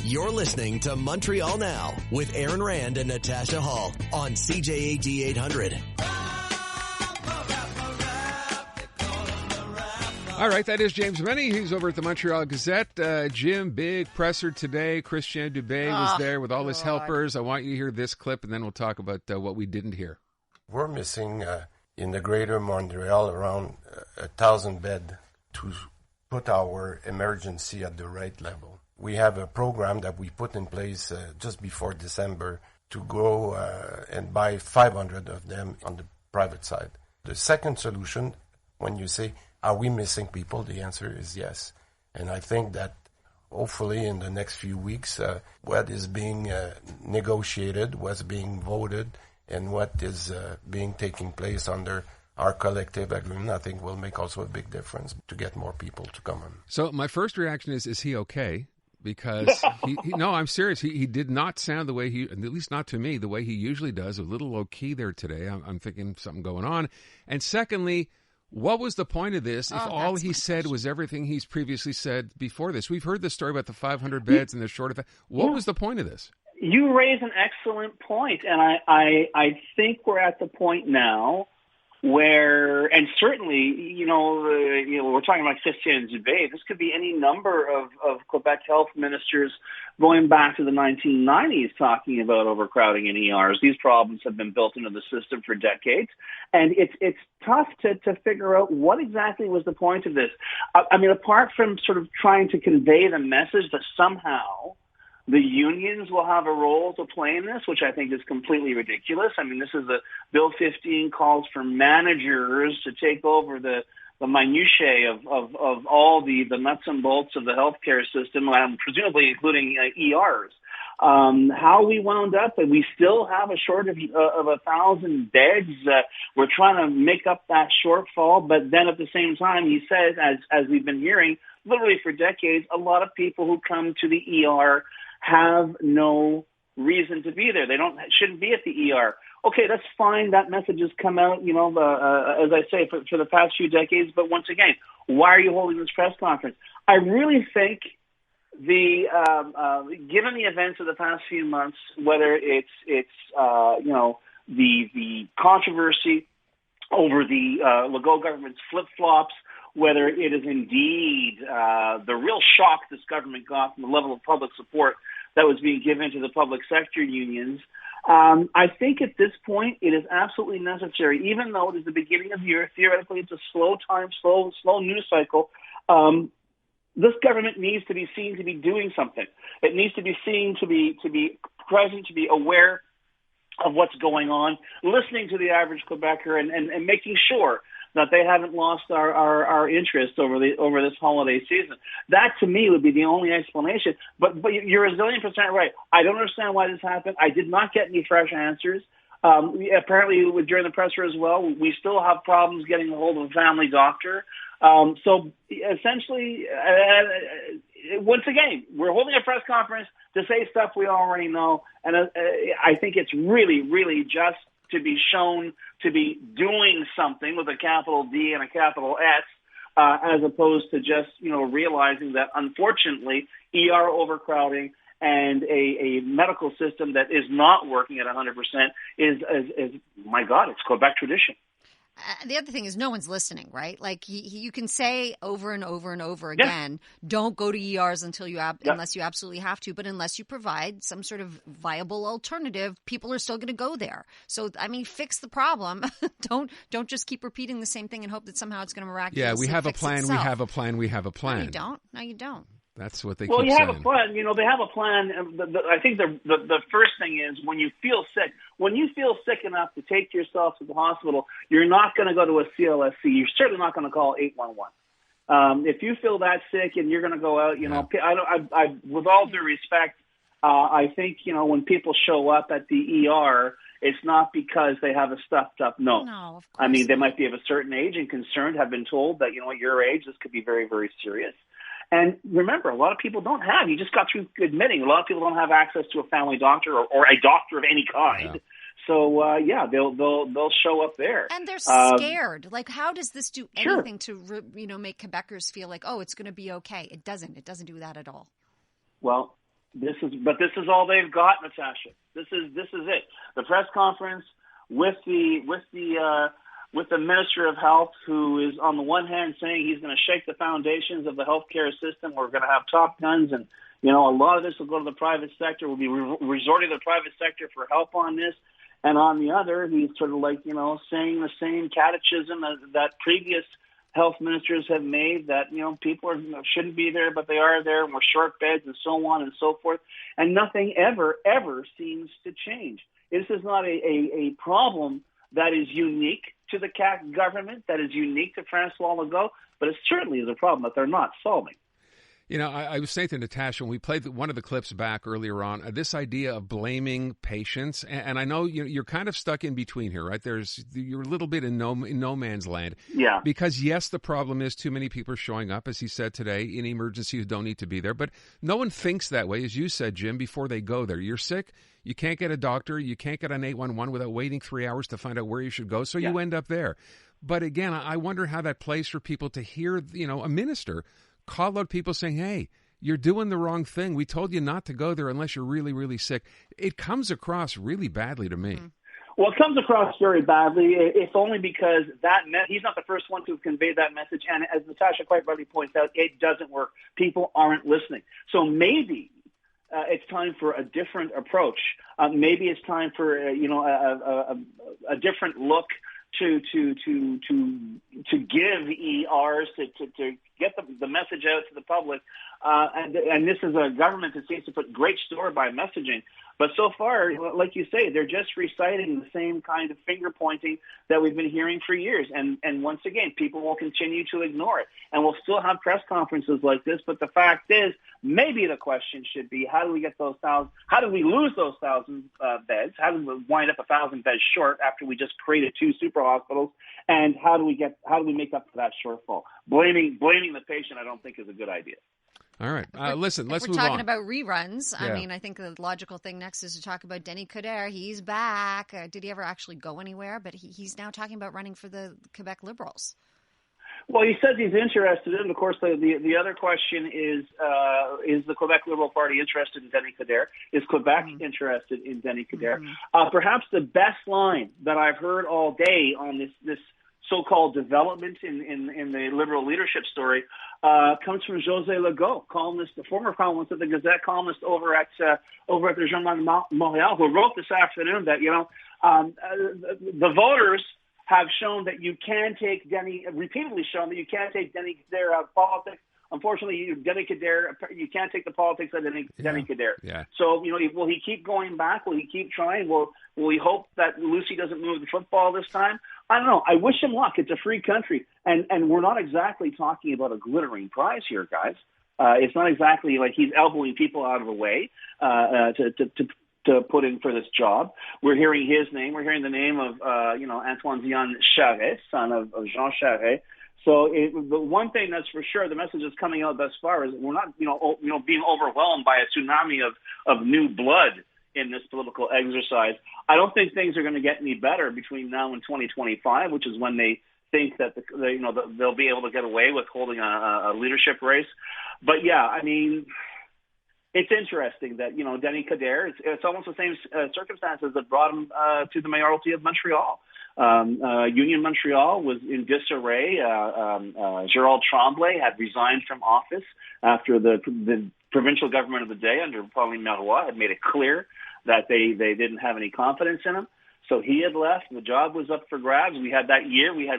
You're listening to Montreal Now with Aaron Rand and Natasha Hall on CJAD 800. All right, that is James MENNIE. He's over at the Montreal Gazette. Jim, big presser today. Christian Dubé was there with all his helpers. I want you to hear this clip, and then we'll talk about what we didn't hear. We're missing in the greater Montreal around 1,000 beds to put our emergency at the right level. We have a program that we put in place just before December to go and buy 500 of them on the private side. The second solution, when you say, are we missing people? The answer is yes. And I think that hopefully in the next few weeks, what is being negotiated, what's being voted, and what is being taking place under our collective agreement, I think will make also a big difference to get more people to come on. So my first reaction is he okay? Because, no, I'm serious. He did not sound the way at least not to me, the way he usually does, a little low-key there today. I'm thinking something going on. And secondly, what was the point of this if all he said was everything he's previously said before this? We've heard the story about the 500 beds and the short of that. What was the point of this? You raise an excellent point, and I think we're at the point now where, and certainly, we're talking about Christian Dubé. This could be any number of Quebec health ministers going back to the 1990s talking about overcrowding in ERs. These problems have been built into the system for decades, and it's tough to figure out what exactly was the point of this. I mean, apart from sort of trying to convey the message that somehow the unions will have a role to play in this, which I think is completely ridiculous. I mean, this is Bill 15 calls for managers to take over the minutiae of all the nuts and bolts of the healthcare system, presumably including ERs. How we wound up, and we still have a shortage of 1,000 beds. We're trying to make up that shortfall, but then at the same time, he says, as we've been hearing literally for decades, a lot of people who come to the ER have no reason to be there. They shouldn't be at the ER. Okay, that's fine. That message has come out, as I say, for the past few decades. But once again, why are you holding this press conference? I really think given the events of the past few months, whether it's the controversy over the Legault government's flip-flops, whether it is indeed the real shock this government got from the level of public support that was being given to the public sector unions, I think at this point it is absolutely necessary, even though it is the beginning of the year, theoretically it's a slow news cycle, this government needs to be seen to be doing something. It needs to be seen to be present, to be aware of what's going on, listening to the average Quebecer and making sure that they haven't lost our interest over this holiday season. That to me would be the only explanation. But you're a zillion percent right. I don't understand why this happened. I did not get any fresh answers. Apparently during the presser as well, we still have problems getting a hold of a family doctor. So essentially, once again, we're holding a press conference to say stuff we already know. And I think it's really, really just to be shown to be doing something with a capital D and a capital S, as opposed to just, realizing that unfortunately ER overcrowding and a medical system that is not working at 100% is my God, it's Quebec tradition. The other thing is no one's listening, right? Like you can say over and over and over again, don't go to ERs until unless you absolutely have to. But unless you provide some sort of viable alternative, people are still going to go there. So, I mean, fix the problem. Don't just keep repeating the same thing and hope that somehow it's going to miraculously fix itself. Yeah, we have a plan, we have a plan, we have a plan. No, you don't. That's what they keep saying. Well, you have a plan. They have a plan. I think the first thing is when you feel sick enough to take yourself to the hospital, you're not going to go to a CLSC. You're certainly not going to call 811. If you feel that sick and you're going to go out, I with all due respect, I think, when people show up at the ER, it's not because they have a stuffed up nose. No, of course. I mean, they might be of a certain age and concerned, have been told that, at your age, this could be very, very serious. And remember, a lot of people don't have, you just got through admitting, a lot of people don't have access to a family doctor or a doctor of any kind. Yeah. So, they'll show up there. And they're scared. Like, how does this do anything Sure. to, make Quebecers feel like, oh, it's going to be okay? It doesn't. It doesn't do that at all. Well, This is all they've got, Natasha. This is it. The press conference with the Minister of Health, who is on the one hand saying he's going to shake the foundations of the healthcare system. We're going to have Top Guns, and a lot of this will go to the private sector. We'll be resorting to the private sector for help on this. And on the other, he's sort of like saying the same catechism that previous health ministers have made, that people shouldn't be there, but they are there, and we're short beds, and so on and so forth. And nothing ever seems to change. This is not a problem that is unique to the CAQ government, that is unique to François Legault, but it certainly is a problem that they're not solving. I was saying to Natasha when we played one of the clips back earlier on, this idea of blaming patients, and I know you're kind of stuck in between here, right? You're a little bit in no man's land. Yeah. Because yes, the problem is too many people are showing up, as he said today, in emergency who don't need to be there. But no one thinks that way, as you said, Jim, before they go there. You're sick. You can't get a doctor. You can't get an 811 without waiting 3 hours to find out where you should go. So you end up there. But again, I wonder how that plays for people to hear, a minister call out people saying, hey, you're doing the wrong thing. We told you not to go there unless you're really, really sick. It comes across really badly to me. Mm-hmm. Well, it comes across very badly, if only because he's not the first one to have conveyed that message. And as Natasha quite rightly points out, it doesn't work. People aren't listening. So maybe it's time for a different approach. Maybe it's time for a different look to give ERs to get the message out to the public. And this is a government that seems to put great store by messaging. But so far, like you say, they're just reciting the same kind of finger pointing that we've been hearing for years. And once again, people will continue to ignore it. And we'll still have press conferences like this. But the fact is, maybe the question should be, how do we get those 1,000? How do we lose those 1,000 beds? How do we wind up 1,000 beds short after we just created 2 super hospitals? And how do we make up for that shortfall? Blaming the patient, I don't think, is a good idea. All right. Listen, let's move on. We're talking about reruns. Yeah. I mean, I think the logical thing next is to talk about Denis Coderre. He's back. Did he ever actually go anywhere? But he's now talking about running for the Quebec Liberals. Well, he says he's interested in. Of course, the other question is the Quebec Liberal Party interested in Denis Coderre? Is Quebec interested in Denis Coderre? Mm-hmm. Perhaps the best line that I've heard all day on this so-called development in the Liberal leadership story comes from José Legault, columnist, the former columnist of the Gazette, columnist over at the Journal de Montreal, who wrote this afternoon that the voters have shown that you can take repeatedly shown that you can't take Denis Coderre out of politics. Unfortunately, Denis Coderre, you can't take the politics out of Denis Coderre. Yeah. So, will he keep going back? Will he keep trying? Will he hope that Lucy doesn't move the football this time? I don't know. I wish him luck. It's a free country. And we're not exactly talking about a glittering prize here, guys. It's not exactly like he's elbowing people out of the way to put in for this job. We're hearing his name. We're hearing the name of, Antoine Dion Charest, son of Jean Charest. So the one thing that's for sure, the message that's coming out thus far is we're not, being overwhelmed by a tsunami of new blood in this political exercise. I don't think things are going to get any better between now and 2025, which is when they think that they'll be able to get away with holding a leadership race. But yeah, I mean, it's interesting that Denis Coderre. It's almost the same circumstances that brought him to the mayoralty of Montreal. Union Montreal was in disarray. Gérald Tremblay had resigned from office after the provincial government of the day under Pauline Marois had made it clear that they didn't have any confidence in him. So he had left. The job was up for grabs. We had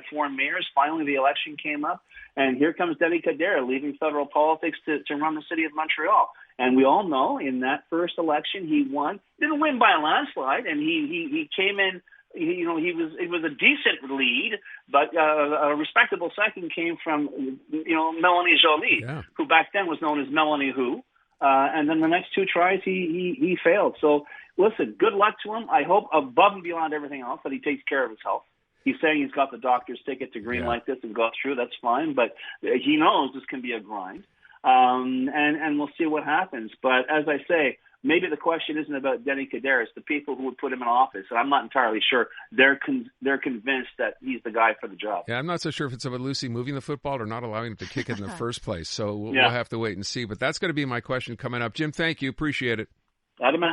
4 mayors. Finally, the election came up. And here comes Denis Coderre leaving federal politics to run the city of Montreal. And we all know in that first election he won. Didn't win by a landslide, and he came in. It was a decent lead, but a respectable second came from Melanie Joly, who back then was known as Melanie Who. And then the next 2 tries he failed. So listen, good luck to him. I hope above and beyond everything else that he takes care of his health. He's saying he's got the doctor's ticket to greenlight this and go through. That's fine, but he knows this can be a grind. And we'll see what happens. But as I say, maybe the question isn't about Denny Kadar. It's the people who would put him in office, and I'm not entirely sure they're convinced that he's the guy for the job. Yeah, I'm not so sure if it's about Lucy moving the football or not allowing him to kick it in the first place. So we'll have to wait and see. But that's going to be my question coming up. Jim, thank you. Appreciate it. Adama.